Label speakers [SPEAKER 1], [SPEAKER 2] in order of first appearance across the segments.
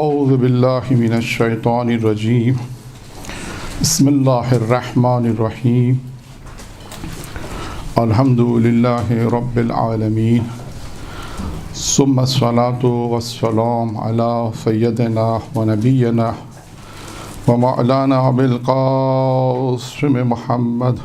[SPEAKER 1] اعوذ باللہ من الشیطان الرجیم بسم اللہ الرحمن الرحیم الحمد للہ رب العالمین ثم الصلاة والسلام علی سیدنا و نبینا و مولانا بالقاسم محمد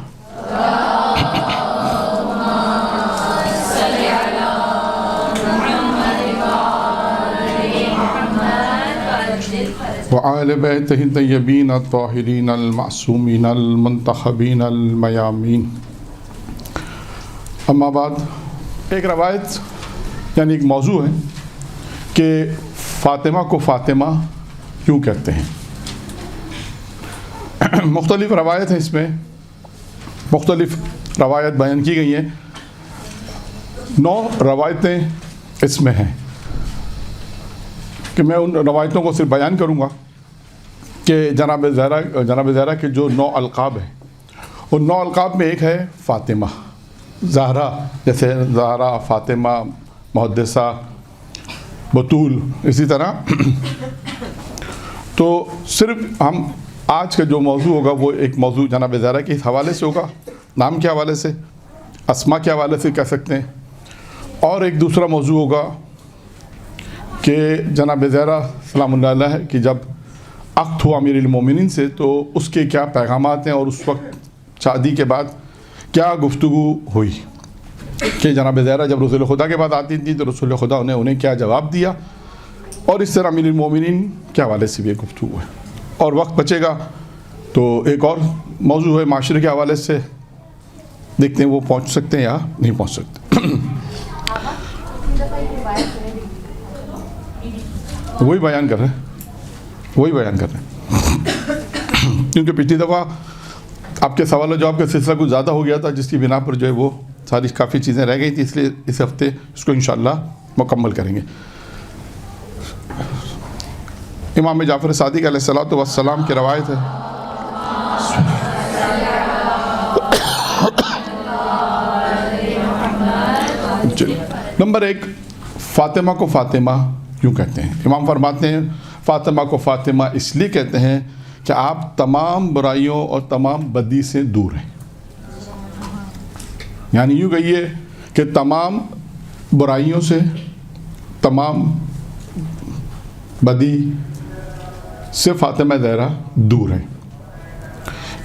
[SPEAKER 1] وآل بیتہ الطیبین الطاہرین المعصومین المنتخبین المیامین. اما بعد، ایک روایت یعنی ایک موضوع ہے کہ فاطمہ کو فاطمہ کیوں کہتے ہیں. مختلف روایت ہیں، اس میں مختلف روایت بیان کی گئی ہیں. 9 روایتیں اس میں ہیں کہ میں ان روایتوں کو صرف بیان کروں گا کہ جناب زہرا کے جو 9 القاب ہیں، ان 9 القاب میں ایک ہے فاطمہ زہرا، جیسے زہرا، فاطمہ، محدثہ، بطول، اسی طرح. تو صرف ہم آج کا جو موضوع ہوگا وہ ایک موضوع جناب زہرا کے حوالے سے ہوگا، نام کے حوالے سے، اسما کے حوالے سے کہہ سکتے ہیں. اور ایک دوسرا موضوع ہوگا کہ جناب زہرا سلام اللہ علیہ کی جب عقد ہوا امیر المومنین سے تو اس کے کیا پیغامات ہیں، اور اس وقت شادی کے بعد کیا گفتگو ہوئی، کہ جناب زہرا جب رسول خدا کے بعد آتی تھی تو رسول خدا انہیں کیا جواب دیا، اور اس طرح امیر المومنین کے حوالے سے بھی ایک گفتگو ہے. اور وقت بچے گا تو ایک اور موضوع ہے معاشرے کے حوالے سے، دیکھتے ہیں وہ پہنچ سکتے ہیں یا نہیں پہنچ سکتے. وہی بیان کر رہے ہیں کیونکہ پچھلی دفعہ آپ کے سوال و جواب کا سلسلہ کچھ زیادہ ہو گیا تھا، جس کی بنا پر جو ہے وہ ساری کافی چیزیں رہ گئی تھی، اس لیے اس ہفتے اس کو انشاءاللہ مکمل کریں گے. امام جعفر صادق علیہ الصلوۃ والسلام کی روایت ہے. نمبر 1، فاطمہ کو فاطمہ کیوں کہتے ہیں؟ امام فرماتے ہیں فاطمہ کو فاطمہ اس لیے کہتے ہیں کہ آپ تمام برائیوں اور تمام بدی سے دور ہیں. یعنی یوں کہیے کہ تمام برائیوں سے، تمام بدی سے فاطمہ زہرا دور ہیں.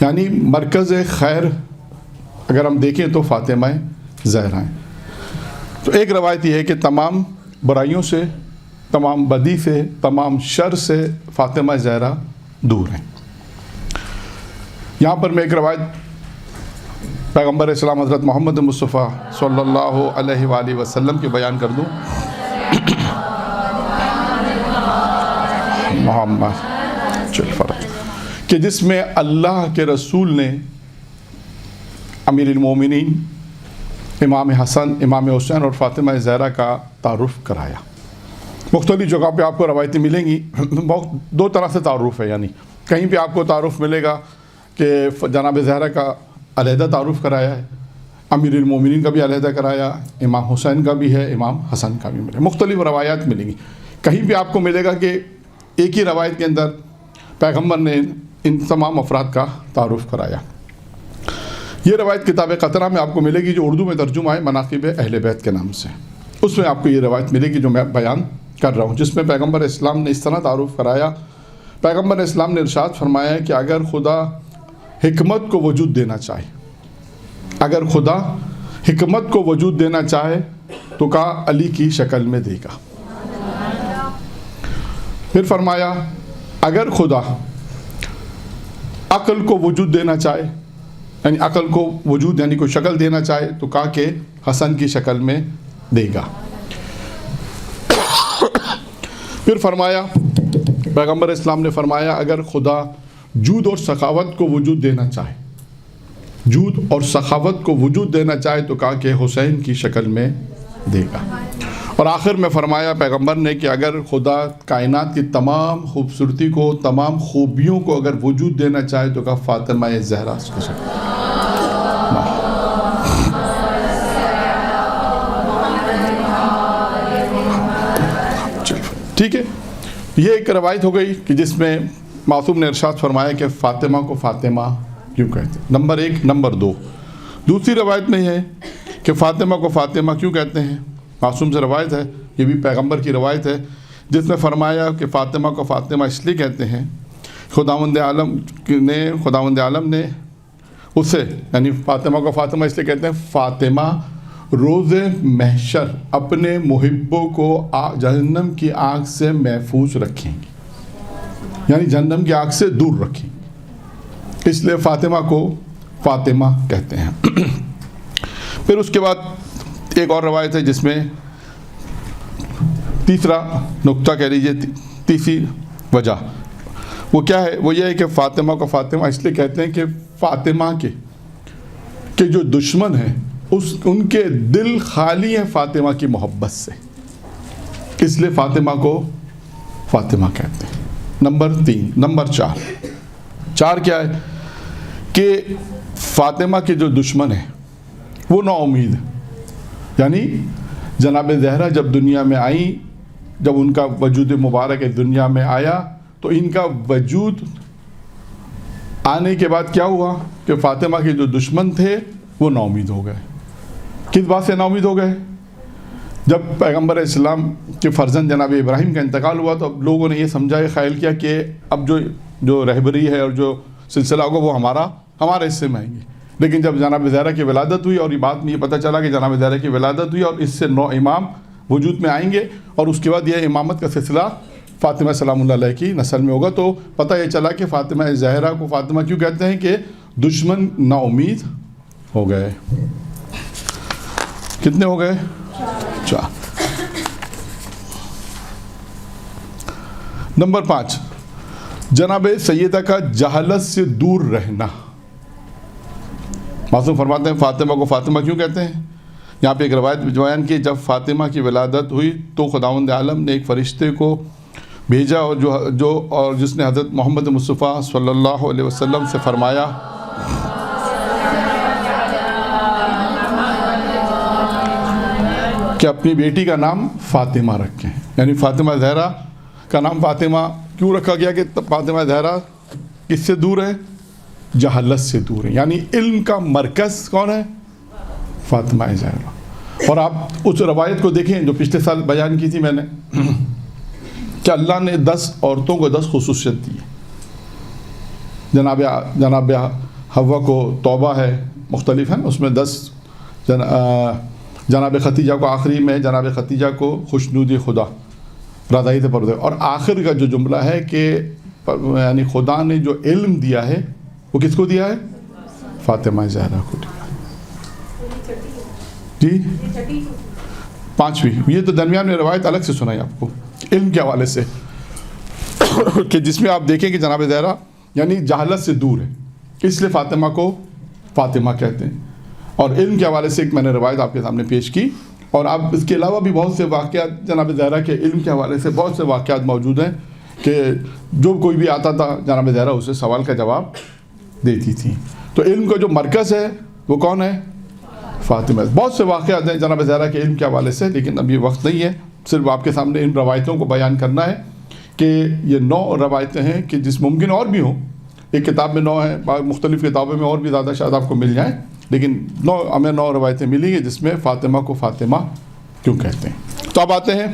[SPEAKER 1] یعنی مرکز خیر اگر ہم دیکھیں تو فاطمہ زہرا ہیں. تو ایک روایت یہ ہے کہ تمام برائیوں سے، تمام بدی سے، تمام شر سے فاطمہ زہرا دور ہیں. یہاں پر میں ایک روایت پیغمبر اسلام حضرت محمد مصطفیٰ صلی اللہ علیہ وآلہ وسلم کی بیان کر دوں. محمد کہ جس میں اللہ کے رسول نے امیر المومنین امام حسن، امام حسین اور فاطمہ زہرا کا تعارف کرایا. مختلف جگہ پہ آپ کو روایتیں ملیں گی، 2 طرح سے تعارف ہے. یعنی کہیں پہ آپ کو تعارف ملے گا کہ جناب زہرا کا علیحدہ تعارف کرایا ہے، امیر المومنین کا بھی علیحدہ کرایا، امام حسین کا بھی ہے، امام حسن کا بھی ملے. مختلف روایات ملیں گی. کہیں پہ آپ کو ملے گا کہ ایک ہی روایت کے اندر پیغمبر نے ان تمام افراد کا تعارف کرایا. یہ روایت کتاب قطرہ میں آپ کو ملے گی، جو اردو میں ترجمہ ہے مناقب اہل بیت کے نام سے. اس میں آپ کو یہ روایت ملے گی جو میں بیان کر رہا ہوں، جس میں پیغمبر اسلام نے اس طرح تعارف کرایا. پیغمبر اسلام نے ارشاد فرمایا کہ اگر خدا حکمت کو وجود دینا چاہے، اگر خدا حکمت کو وجود دینا چاہے تو کہا علی کی شکل میں دے گا. پھر فرمایا اگر خدا عقل کو وجود دینا چاہے، یعنی عقل کو وجود یعنی کوئی شکل دینا چاہے تو کہا کہ حسن کی شکل میں دے گا. پھر فرمایا پیغمبر اسلام نے فرمایا اگر خدا جود اور سخاوت کو وجود دینا چاہے، جود اور سخاوت کو وجود دینا چاہے تو کہا کہ حسین کی شکل میں دے گا. اور آخر میں فرمایا پیغمبر نے کہ اگر خدا کائنات کی تمام خوبصورتی کو، تمام خوبیوں کو اگر وجود دینا چاہے تو کہا فاطمہ زہرا اس کی شکل. ٹھیک ہے. یہ ایک روایت ہو گئی کہ جس میں معصوم نے ارشاد فرمایا کہ فاطمہ کو فاطمہ کیوں کہتے ہیں، نمبر 1۔ نمبر 2، دوسری روایت میں ہے کہ فاطمہ کو فاطمہ کیوں کہتے ہیں، معصوم سے روایت ہے، یہ بھی پیغمبر کی روایت ہے، جس میں فرمایا کہ فاطمہ کو فاطمہ اس لیے کہتے ہیں، خداوند عالم نے اسے، یعنی فاطمہ کو فاطمہ اس لیے کہتے ہیں، فاطمہ روز محشر اپنے محبوں کو جہنم کی آگ سے محفوظ رکھیں گی، یعنی جہنم کی آگ سے دور رکھیں گی، اس لیے فاطمہ کو فاطمہ کہتے ہیں۔ پھر اس کے بعد ایک اور روایت ہے جس میں تیسرا نقطہ کہہ لیجیے، تیسری وجہ وہ کیا ہے، وہ یہ ہے کہ فاطمہ کو فاطمہ اس لیے کہتے ہیں کہ فاطمہ کے جو دشمن ہیں ان کے دل خالی ہیں فاطمہ کی محبت سے، اس لیے فاطمہ کو فاطمہ کہتے ہیں۔ نمبر 3۔ نمبر 4 کیا ہے کہ فاطمہ کے جو دشمن ہیں وہ نا امید ہیں، یعنی جناب زہرا جب دنیا میں آئیں، جب ان کا وجود مبارک دنیا میں آیا تو ان کا وجود آنے کے بعد کیا ہوا کہ فاطمہ کے جو دشمن تھے وہ نا امید ہو گئے۔ کس بات سے نا امید ہو گئے؟ جب پیغمبر اسلام کے فرزند جناب ابراہیم کا انتقال ہوا تو اب لوگوں نے یہ سمجھا، یہ خیال کیا کہ اب جو رہبری ہے اور جو سلسلہ ہوگا وہ ہمارے حصے میں آئیں گے۔ لیکن جب جناب زہرا کی ولادت ہوئی اور یہ بات میں یہ پتہ چلا کہ جناب زہرا کی ولادت ہوئی اور اس سے 9 امام وجود میں آئیں گے اور اس کے بعد یہ امامت کا سلسلہ فاطمہ سلام اللہ علیہ کی نسل میں ہوگا، تو پتہ یہ چلا کہ فاطمہ زہرا کو فاطمہ کیوں کہتے ہیں کہ دشمن نا امید ہو گئے۔ کتنے ہو گئے؟ 4۔ نمبر 5، جناب سیدہ کا جہالت سے دور رہنا۔ معصوم فرماتے ہیں فاطمہ کو فاطمہ کیوں کہتے ہیں؟ یہاں پہ ایک روایت بیان کی، جب فاطمہ کی ولادت ہوئی تو خداوند عالم نے ایک فرشتے کو بھیجا اور جس نے حضرت محمد مصطفیٰ صلی اللہ علیہ وسلم سے فرمایا کہ اپنی بیٹی کا نام فاطمہ رکھیں، یعنی فاطمہ زہرا کا نام فاطمہ کیوں رکھا گیا کہ فاطمہ زہرا کس سے دور ہے؟ جہالت سے دور ہے، یعنی علم کا مرکز کون ہے؟ فاطمہ زہرا۔ اور آپ اس روایت کو دیکھیں جو پچھلے سال بیان کی تھی میں نے کہ اللہ نے 10 عورتوں کو 10 خصوصیت دی۔ جناب حوا کو توبہ ہے، مختلف ہیں، اس میں 10، جناب ختیجہ کو آخری میں جناب ختیجہ کو خوشنودی خدا، رضائیت پردے، اور آخر کا جو جملہ ہے کہ یعنی خدا نے جو علم دیا ہے وہ کس کو دیا ہے؟ فاطمہ زہرا کو دیا ہے۔ جی 5ویں، یہ تو درمیان میں روایت الگ سے سنائی آپ کو علم کے حوالے سے کہ جس میں آپ دیکھیں کہ جناب زہرا یعنی جہالت سے دور ہے، اس لیے فاطمہ کو فاطمہ کہتے ہیں۔ اور علم کے حوالے سے ایک میں نے روایت آپ کے سامنے پیش کی، اور آپ اس کے علاوہ بھی بہت سے واقعات جناب زہرا کے علم کے حوالے سے بہت سے واقعات موجود ہیں کہ جو کوئی بھی آتا تھا جناب زہرا اسے سوال کا جواب دیتی تھی۔ تو علم کا جو مرکز ہے وہ کون ہے؟ فاطمہ۔ بہت سے واقعات ہیں جناب زہرا کے علم کے حوالے سے، لیکن اب یہ وقت نہیں ہے، صرف آپ کے سامنے ان روایتوں کو بیان کرنا ہے کہ یہ 9 روایتیں ہیں کہ جس ممکن اور بھی ہوں، ایک کتاب میں 9 ہیں، مختلف کتابوں میں اور بھی زیادہ شاید آپ کو مل جائیں، لیکن ہمیں 9 روایتیں ملی ہیں جس میں فاطمہ کو فاطمہ کیوں کہتے ہیں۔ تو اب آتے ہیں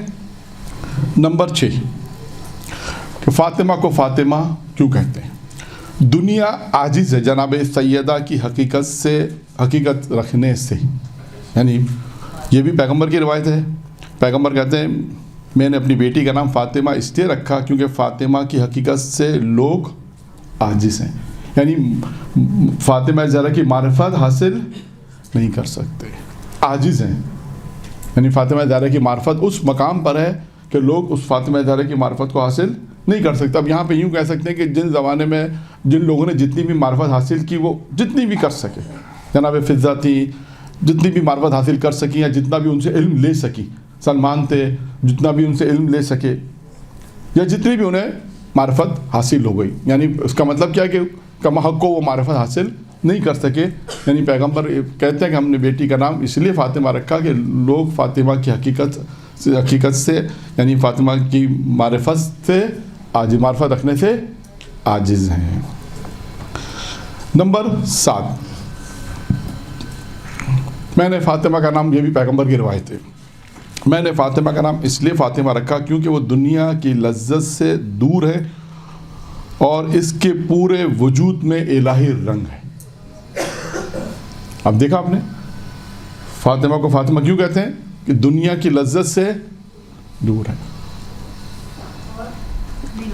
[SPEAKER 1] نمبر 6 کہ فاطمہ کو فاطمہ کیوں کہتے ہیں۔ دنیا عاجز ہے جناب سیدہ کی حقیقت رکھنے سے، یعنی یہ بھی پیغمبر کی روایت ہے۔ پیغمبر کہتے ہیں میں نے اپنی بیٹی کا نام فاطمہ اس لیے رکھا کیونکہ فاطمہ کی حقیقت سے لوگ عاجز ہیں، یعنی فاطمہ زہرا کی معرفت حاصل نہیں کر سکتے، عاجز ہیں، یعنی فاطمہ زہرا کی معرفت اس مقام پر ہے کہ لوگ اس فاطمہ زہرا کی معرفت کو حاصل نہیں کر سکتے۔ اب یہاں پہ یوں کہہ سکتے ہیں کہ جن زمانے میں جن لوگوں نے جتنی بھی معرفت حاصل کی وہ جتنی بھی کر سکے، جناب فضہ تھی جتنی بھی معرفت حاصل کر سکی یا جتنا بھی ان سے علم لے سکی، سلمان تھے جتنا بھی ان سے علم لے سکے یا جتنی بھی انہیں معرفت حاصل ہو گئی، یعنی اس کا مطلب کیا ہے کہ کم حق کو وہ معرفت حاصل نہیں کر سکے۔ یعنی پیغمبر کہتے ہیں کہ ہم نے بیٹی کا نام اس لیے فاطمہ رکھا کہ لوگ فاطمہ کی حقیقت حقیقت سے یعنی فاطمہ کی معرفت سے معرفت رکھنے سے عاجز ہیں۔ نمبر 7، میں نے فاطمہ کا نام، یہ بھی پیغمبر کی روایت ہے، میں نے فاطمہ کا نام اس لیے فاطمہ رکھا کیونکہ وہ دنیا کی لذت سے دور ہے اور اس کے پورے وجود میں الہی رنگ ہے۔ اب دیکھا آپ نے، فاطمہ کو فاطمہ کیوں کہتے ہیں؟ کہ دنیا کی لذت سے دور ہے،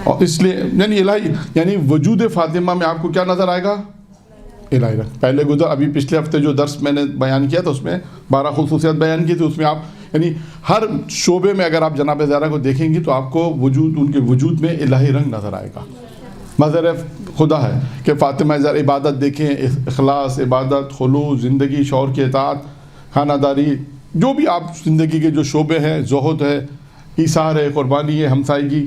[SPEAKER 1] اور اس لیے یعنی الہی، یعنی وجود فاطمہ میں آپ کو کیا نظر آئے گا؟ الہی رنگ۔ پہلے ابھی پچھلے ہفتے جو درس میں نے بیان کیا تھا اس میں 12 خصوصیات بیان کی تھی، اس میں آپ یعنی ہر شعبے میں اگر آپ جناب زہرا کو دیکھیں گی تو آپ کو ان کے وجود میں الہی رنگ نظر آئے گا۔ مظہر خدا ہے کہ فاطمہ زہرا عبادت دیکھیں، اخلاص، عبادت، خلوص، زندگی، شوہر کی اطاعت، خانہ داری، جو بھی آپ زندگی کے جو شعبے ہیں، زہد ہے، ایثار ہے، قربانی ہے، ہمسائیگی،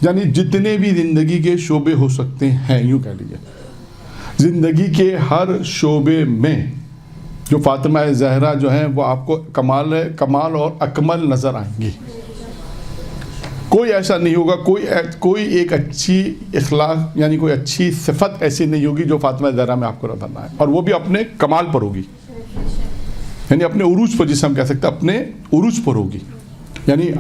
[SPEAKER 1] یعنی جتنے بھی زندگی کے شعبے ہو سکتے ہیں، یوں کہہ لیجیے زندگی کے ہر شعبے میں جو فاطمہ زہرا جو ہیں وہ آپ کو کمال اور اکمل نظر آئیں گی۔ کوئی ایسا نہیں ہوگا، کوئی ایک اچھی اخلاق یعنی کوئی اچھی صفت ایسی نہیں ہوگی جو فاطمہ زہرا میں آپ کو نظر نہ آئے، اور وہ بھی اپنے کمال پر ہوگی، یعنی اپنے عروج پر، جسے ہم کہہ سکتے ہیں اپنے عروج پر ہوگی۔ یعنی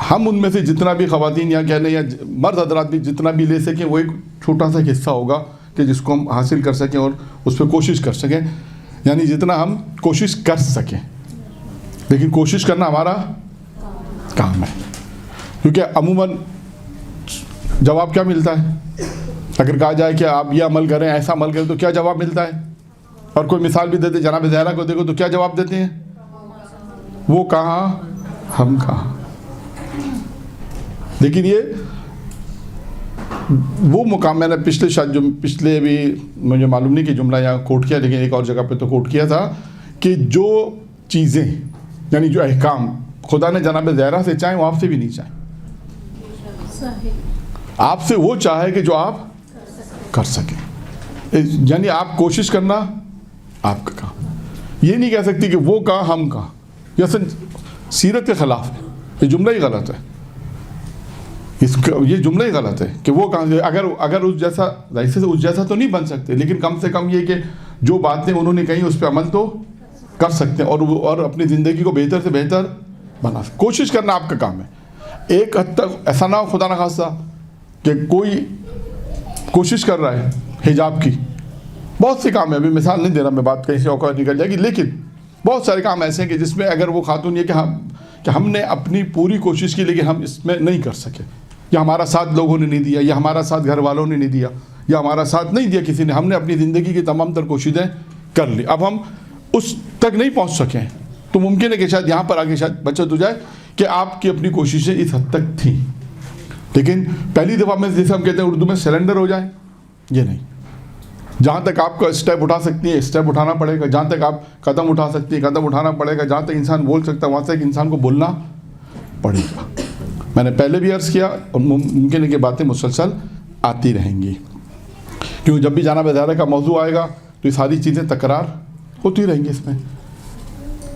[SPEAKER 1] ہم ان میں سے جتنا بھی خواتین یا کہہ لیں یا مرد حضرات بھی جتنا بھی لے سکیں وہ ایک چھوٹا سا حصہ ہوگا کہ جس کو ہم حاصل کر سکیں اور اس پہ کوشش کر سکیں، یعنی جتنا ہم کوشش کر سکیں، لیکن کوشش کرنا ہمارا کام ہے، کیونکہ عموماً جواب کیا ملتا ہے؟ اگر کہا جائے کہ آپ یہ عمل کریں، ایسا عمل کریں، تو کیا جواب ملتا ہے؟ اور کوئی مثال بھی دیتے، جناب زہرا کو دیکھو تو کیا جواب دیتے ہیں؟ وہ کہاں، ہم کہاں۔ لیکن یہ وہ مقام میں نے پچھلے بھی مجھے معلوم نہیں کہ جملہ یہاں کوٹ کیا، لیکن ایک اور جگہ پہ تو کوٹ کیا تھا کہ جو چیزیں یعنی جو احکام خدا نے جناب زہرا سے چاہیں وہ آپ سے بھی نہیں چاہیں، آپ سے وہ چاہے کہ جو آپ کر سکیں، یعنی آپ کوشش کرنا آپ کا کام۔ یہ نہیں کہہ سکتی کہ وہ کہاں ہم کہاں، یہ اصل سیرت کے خلاف ہے، یہ جملہ ہی غلط ہے، یہ جملہ ہی غلط ہے کہ وہ کہاں، اگر اس جیسا اس جیسا تو نہیں بن سکتے، لیکن کم سے کم یہ کہ جو باتیں انہوں نے کہیں اس پہ عمل تو کر سکتے ہیں اور اپنی زندگی کو بہتر سے بہتر بنا سکتے۔ کوشش کرنا آپ کا کام ہے۔ ایک حد تک ایسا نہ ہو خدا نہ خواستہ کہ کوئی کوشش کر رہا ہے حجاب کی، بہت سے کام ہیں، ابھی مثال نہیں دے رہا میں، بات کہیں سے اوقات نکل جائے گی، لیکن بہت سارے کام ایسے ہیں کہ جس میں اگر وہ خاتون یہ کہ ہم نے اپنی پوری کوشش کی لیکن ہم اس میں نہیں کر سکے، یا ہمارا ساتھ لوگوں نے نہیں دیا، یا ہمارا ساتھ گھر والوں نے نہیں دیا، یا ہمارا ساتھ نہیں دیا کسی نے، ہم نے اپنی زندگی کی تمام تر کوششیں کر لی، اب ہم اس تک نہیں پہنچ سکے ہیں، تو ممکن ہے کہ شاید یہاں پر آگے شاید بچت ہو جائے کہ آپ کی اپنی کوششیں اس حد تک تھیں، لیکن پہلی دفعہ میں جیسے ہم کہتے ہیں اردو میں سلنڈر ہو جائے، یہ نہیں۔ جہاں تک آپ کو اسٹیپ اٹھا سکتی ہیں اسٹیپ اٹھانا پڑے گا، جہاں تک آپ قدم اٹھا سکتی ہیں قدم اٹھانا پڑے گا، جہاں تک انسان بول سکتا ہے وہاں تک انسان کو بولنا پڑے گا۔ میں نے پہلے بھی عرض کیا اور ممکن ہے کہ باتیں مسلسل آتی رہیں گی، کیوں جب بھی جناب زہرا کا موضوع آئے گا تو یہ ساری چیزیں تکرار ہوتی رہیں گی اس میں،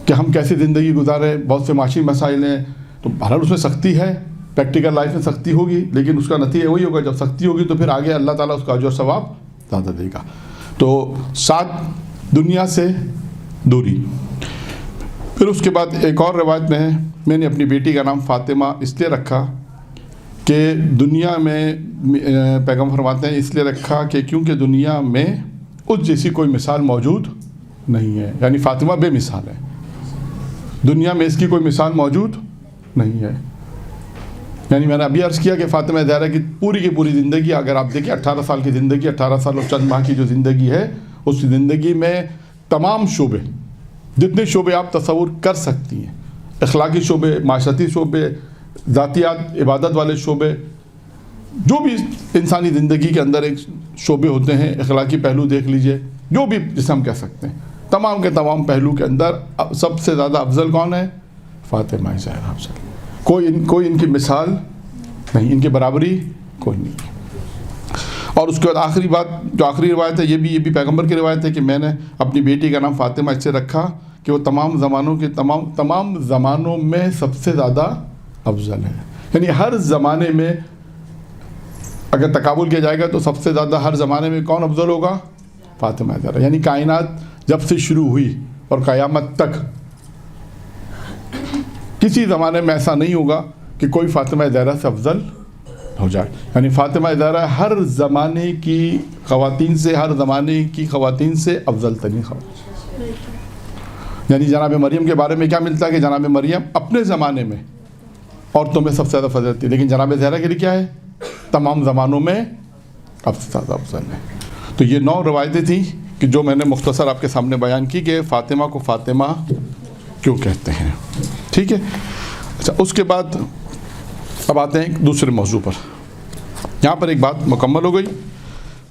[SPEAKER 1] کہ ہم کیسے زندگی گزاریں، بہت سے معاشی مسائل ہیں، تو بہرحال اس میں سختی ہے، پریکٹیکل لائف میں سختی ہوگی، لیکن اس کا نتیجہ وہی ہوگا، جب سختی ہوگی تو پھر آگے اللہ تعالیٰ اس کا اجر و ثواب زیادہ دے گا۔ تو 7 دنیا سے دوری۔ پھر اس کے بعد ایک اور روایت میں ہے، میں نے اپنی بیٹی کا نام فاطمہ اس لیے رکھا کہ دنیا میں پیغمبر فرماتے ہیں اس لیے رکھا کہ کیونکہ دنیا میں اس جیسی کوئی مثال موجود نہیں ہے، یعنی فاطمہ بے مثال ہے، دنیا میں اس کی کوئی مثال موجود نہیں ہے۔ یعنی میں نے ابھی عرض کیا کہ فاطمہ زہرا کی پوری زندگی اگر آپ دیکھیں 18 سال کی زندگی، 18 سال اور چند ماہ کی جو زندگی ہے، اس زندگی میں تمام شعبے، جتنے شعبے آپ تصور کر سکتی ہیں، اخلاقی شعبے، معاشرتی شعبے، ذاتیات، عبادت والے شعبے، جو بھی انسانی زندگی کے اندر ایک شعبے ہوتے ہیں، اخلاقی پہلو دیکھ لیجئے، جو بھی جسے ہم کہہ سکتے ہیں، تمام کے تمام پہلو کے اندر سب سے زیادہ افضل کون ہے؟ فاطمہ زہرا افضل۔ کوئی ان کی مثال نہیں، ان کی برابری کوئی نہیں۔ اور اس کے بعد آخری بات جو آخری روایت ہے، یہ بھی پیغمبر کی روایت ہے کہ میں نے اپنی بیٹی کا نام فاطمہ اس سے رکھا کہ وہ تمام زمانوں میں سب سے زیادہ افضل ہے. یعنی ہر زمانے میں اگر تقابل کیا جائے گا تو سب سے زیادہ ہر زمانے میں کون افضل ہوگا؟ فاطمہ زہرا. یعنی کائنات جب سے شروع ہوئی اور قیامت تک کسی زمانے میں ایسا نہیں ہوگا کہ کوئی فاطمہ زہرا سے افضل ہو جائے. یعنی فاطمہ زہرا ہر زمانے کی خواتین سے، ہر زمانے کی خواتین سے افضل ترین خواتین. یعنی جناب مریم کے بارے میں کیا ملتا ہے کہ جناب مریم اپنے زمانے میں عورتوں میں سب سے زیادہ فضیلت تھی، لیکن جناب زہرا کے لیے کیا ہے؟ تمام زمانوں میں اب سے زیادہ افضل ہے. تو یہ 9 روایتیں تھیں کہ جو میں نے مختصر آپ کے سامنے بیان کی کہ فاطمہ کو فاطمہ کیوں کہتے ہیں. ٹھیک ہے. اچھا، اس کے بعد اب آتے ہیں دوسرے موضوع پر. یہاں پر ایک بات مکمل ہو گئی